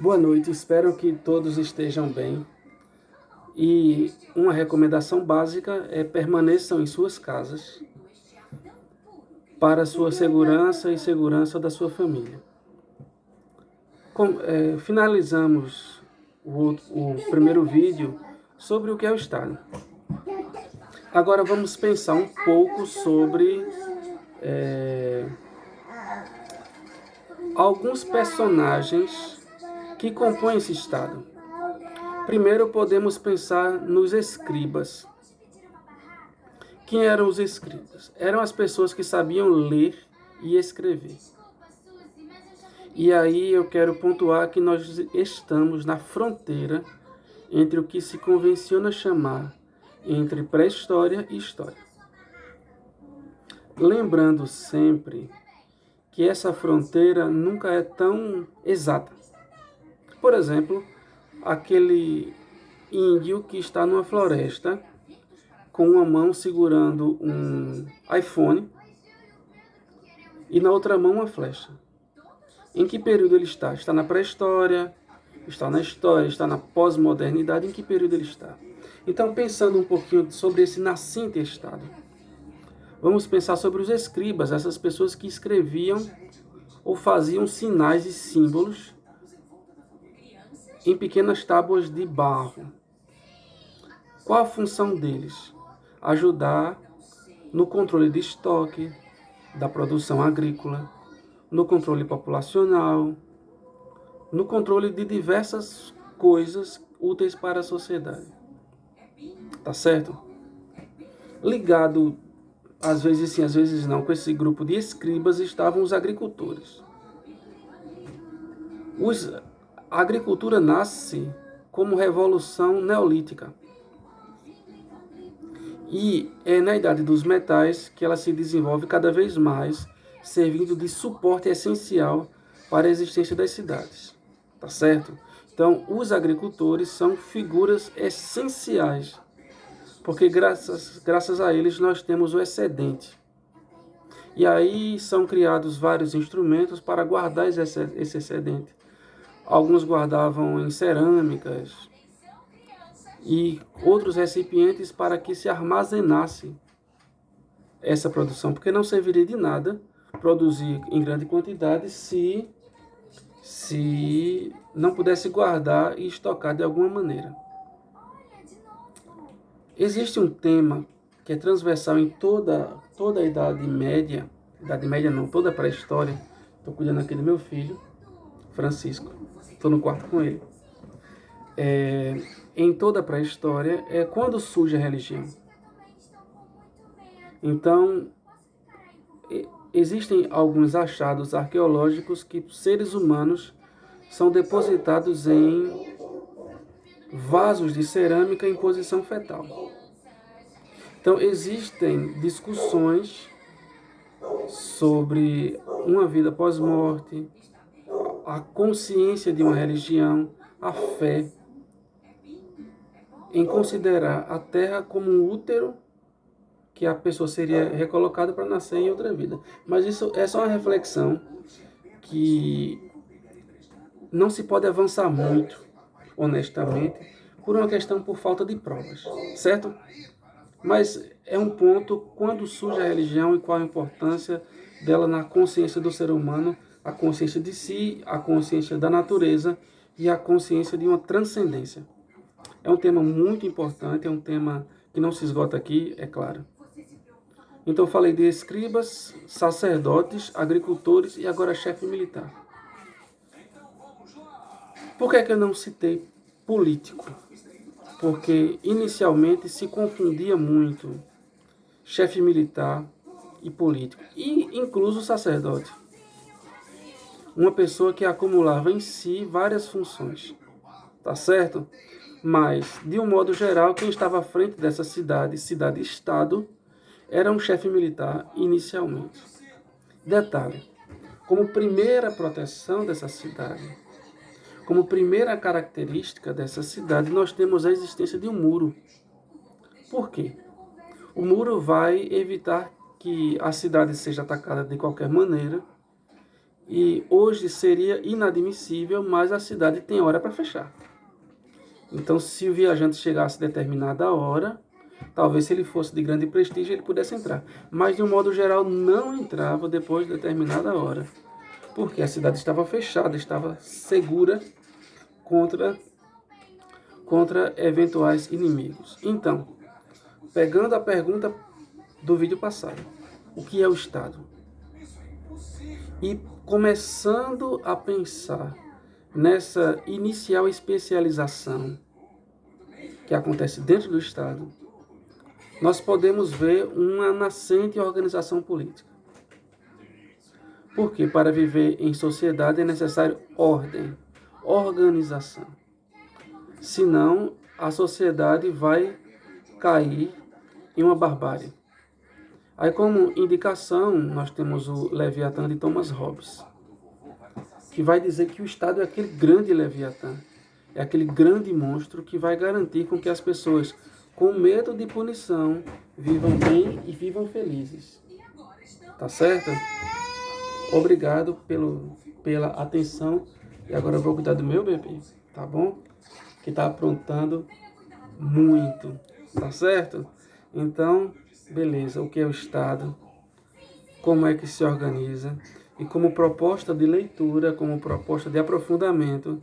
Boa noite, espero que todos estejam bem. E uma recomendação básica é permaneçam em suas casas para sua segurança e segurança da sua família. Finalizamos o primeiro vídeo sobre o que é o Estado. Agora vamos pensar um pouco sobre alguns personagens que compõem esse Estado. Primeiro podemos pensar nos escribas. Quem eram os escribas? Eram as pessoas que sabiam ler e escrever. E aí eu quero pontuar que nós estamos na fronteira entre o que se convenciona chamar entre pré-história e história. Lembrando sempre que essa fronteira nunca é tão exata. Por exemplo, aquele índio que está numa floresta com uma mão segurando um iPhone e na outra mão uma flecha. Em que período ele está? Está na pré-história? Está na história? Está na pós-modernidade? Em que período ele está? Então, pensando um pouquinho sobre esse nascente Estado, vamos pensar sobre os escribas, essas pessoas que escreviam ou faziam sinais e símbolos em pequenas tábuas de barro. Qual a função deles? Ajudar no controle de estoque, da produção agrícola, no controle populacional, no controle de diversas coisas úteis para a sociedade. Tá certo? Ligado, às vezes sim, às vezes não, com esse grupo de escribas estavam os agricultores. A agricultura nasce como revolução neolítica. E é na idade dos metais que ela se desenvolve cada vez mais, servindo de suporte essencial para a existência das cidades. Tá certo? Então, os agricultores são figuras essenciais, porque graças a eles nós temos o excedente. E aí são criados vários instrumentos para guardar esse excedente. Alguns guardavam em cerâmicas e outros recipientes para que se armazenasse essa produção, porque não serviria de nada produzir em grande quantidade se não pudesse guardar e estocar de alguma maneira. Existe um tema que é transversal em toda a Idade Média não, toda a pré-história. Estou cuidando aqui do meu filho, Francisco, estou no quarto com ele. Em toda a pré-história é quando surge a religião. Então, existem alguns achados arqueológicos que seres humanos são depositados em vasos de cerâmica em posição fetal. Então, existem discussões sobre uma vida pós-morte, a consciência de uma religião, a fé, em considerar a Terra como um útero que a pessoa seria recolocada para nascer em outra vida. Mas isso é só uma reflexão que não se pode avançar muito, honestamente, por falta de provas, certo? Mas é um ponto quando surge a religião e qual a importância dela na consciência do ser humano, a consciência de si, a consciência da natureza e a consciência de uma transcendência. É um tema muito importante, é um tema que não se esgota aqui, é claro. Então eu falei de escribas, sacerdotes, agricultores e agora chefe militar. Por que eu não citei político? Porque inicialmente se confundia muito chefe militar e político, e incluso sacerdote. Uma pessoa que acumulava em si várias funções, tá certo? Mas, de um modo geral, quem estava à frente dessa cidade-estado, era um chefe militar inicialmente. Detalhe, como primeira proteção dessa cidade, como primeira característica dessa cidade, nós temos a existência de um muro. Por quê? O muro vai evitar que a cidade seja atacada de qualquer maneira E hoje seria inadmissível, mas a cidade tem hora para fechar. Então, se o viajante chegasse a determinada hora, talvez se ele fosse de grande prestígio, ele pudesse entrar. Mas, de um modo geral, não entrava depois de determinada hora. Porque a cidade estava fechada, estava segura contra eventuais inimigos. Então, pegando a pergunta do vídeo passado, o que é o Estado? E começando a pensar nessa inicial especialização que acontece dentro do Estado, nós podemos ver uma nascente organização política. Porque para viver em sociedade é necessário ordem, organização. Senão, a sociedade vai cair em uma barbárie. Aí, como indicação, nós temos o Leviatã de Thomas Hobbes, que vai dizer que o Estado é aquele grande Leviatã, é aquele grande monstro que vai garantir com que as pessoas, com medo de punição, vivam bem e vivam felizes. Tá certo? Obrigado pela atenção. E agora eu vou cuidar do meu bebê, tá bom? Que tá aprontando muito, tá certo? Então, beleza. O que é o Estado? Como é que se organiza? E como proposta de leitura, como proposta de aprofundamento,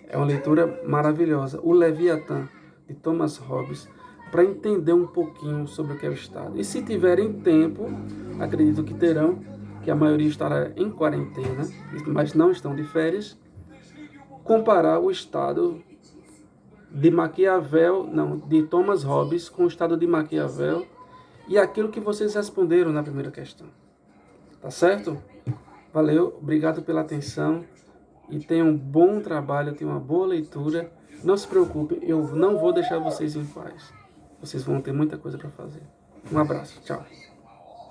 é uma leitura maravilhosa. O Leviatã, de Thomas Hobbes, para entender um pouquinho sobre o que é o Estado. E se tiverem tempo, acredito que terão, que a maioria estará em quarentena, mas não estão de férias, comparar o Estado de Thomas Hobbes com o Estado de Maquiavel e aquilo que vocês responderam na primeira questão. Tá certo? Valeu, obrigado pela atenção e tenham um bom trabalho, tenham uma boa leitura. Não se preocupem, eu não vou deixar vocês em paz. Vocês vão ter muita coisa para fazer. Um abraço, tchau.